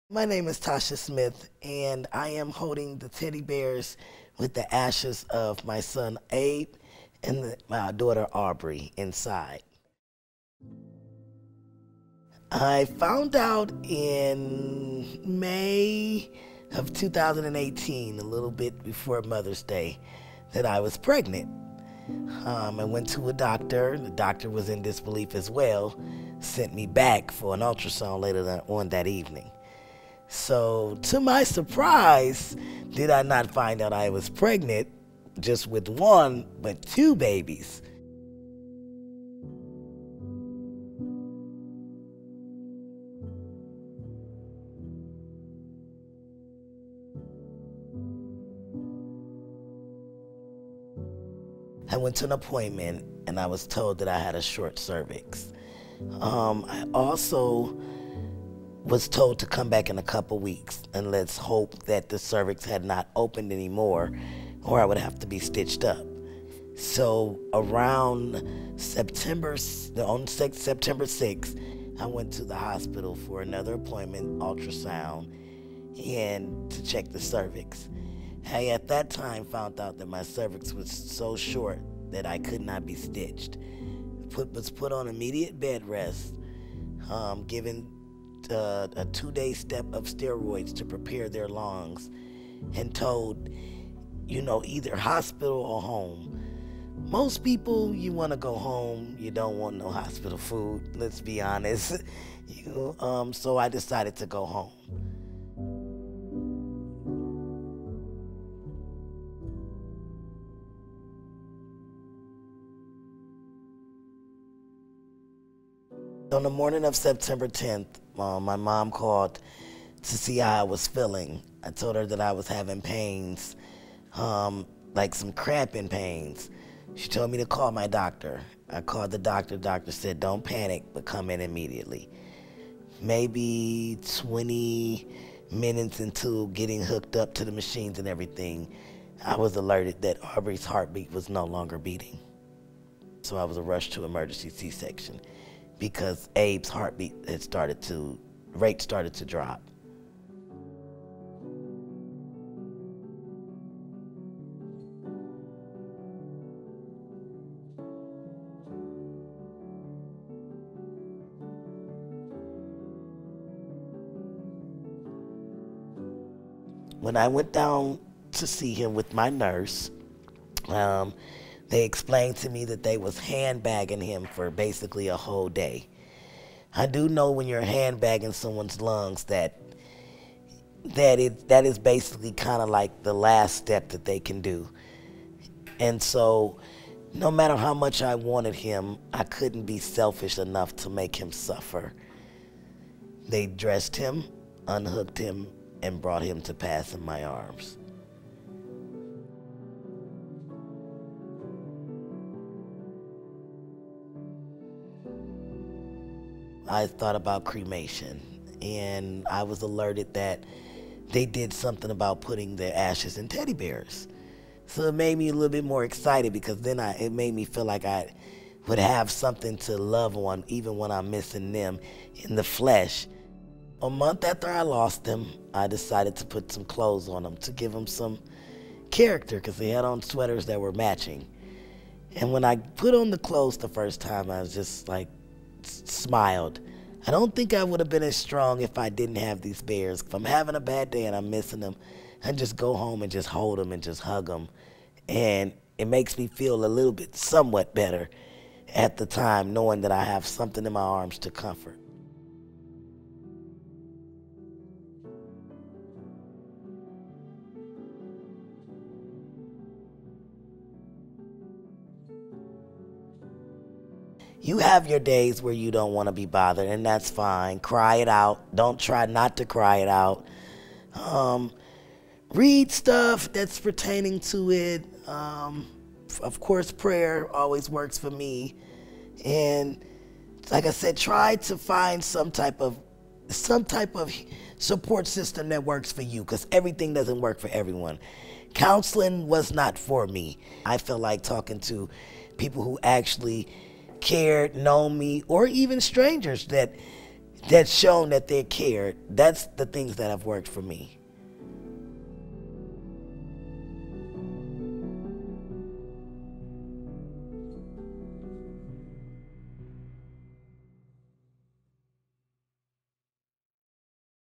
My name is Tasha Smith, and I am holding the teddy bears with the ashes of my son Abe and my daughter Aubrey inside. I found out in May of 2018, a little bit before Mother's Day, that I was pregnant. I went to a doctor. The doctor was in disbelief as well, sent me back for an ultrasound later on that evening. So, to my surprise, did I not find out I was pregnant just with one, but two babies? I went to an appointment and I was told that I had a short cervix. I also was told to come back in a couple weeks and let's hope that the cervix had not opened anymore or I would have to be stitched up. So around September 6th, I went to the hospital for another appointment, ultrasound, and to check the cervix. I at that time found out that my cervix was so short that I could not be stitched. Was put on immediate bed rest, given a 2-day step of steroids to prepare their lungs, and told, either hospital or home. Most people, you want to go home. You don't want no hospital food. Let's be honest. So I decided to go home. On the morning of September 10th, my mom called to see how I was feeling. I told her that I was having pains, like some cramping pains. She told me to call my doctor. I called the doctor. The doctor said, don't panic, but come in immediately. Maybe 20 minutes into getting hooked up to the machines and everything, I was alerted that Aubrey's heartbeat was no longer beating. So I was rushed to emergency C-section because Abe's heartbeat rate started to drop. When I went down to see him with my nurse, they explained to me that they was handbagging him for basically a whole day. I do know when you're handbagging someone's lungs that is basically kind of like the last step that they can do. And so no matter how much I wanted him, I couldn't be selfish enough to make him suffer. They dressed him, unhooked him, and brought him to pass in my arms. I thought about cremation, and I was alerted that they did something about putting their ashes in teddy bears. So it made me a little bit more excited because then it made me feel like I would have something to love on even when I'm missing them in the flesh. A month after I lost them, I decided to put some clothes on them to give them some character because they had on sweaters that were matching. And when I put on the clothes the first time, I was just like, smiled. I don't think I would have been as strong if I didn't have these bears. If I'm having a bad day and I'm missing them, I just go home and just hold them and just hug them. And it makes me feel a little bit somewhat better at the time knowing that I have something in my arms to comfort. You have your days where you don't want to be bothered, and that's fine. Cry it out. Don't try not to cry it out. Read stuff that's pertaining to it. Of course, prayer always works for me. And like I said, try to find some type of support system that works for you, because everything doesn't work for everyone. Counseling was not for me. I felt like talking to people who actually cared, know me, or even strangers that that's shown that they're cared, that's the things that have worked for me.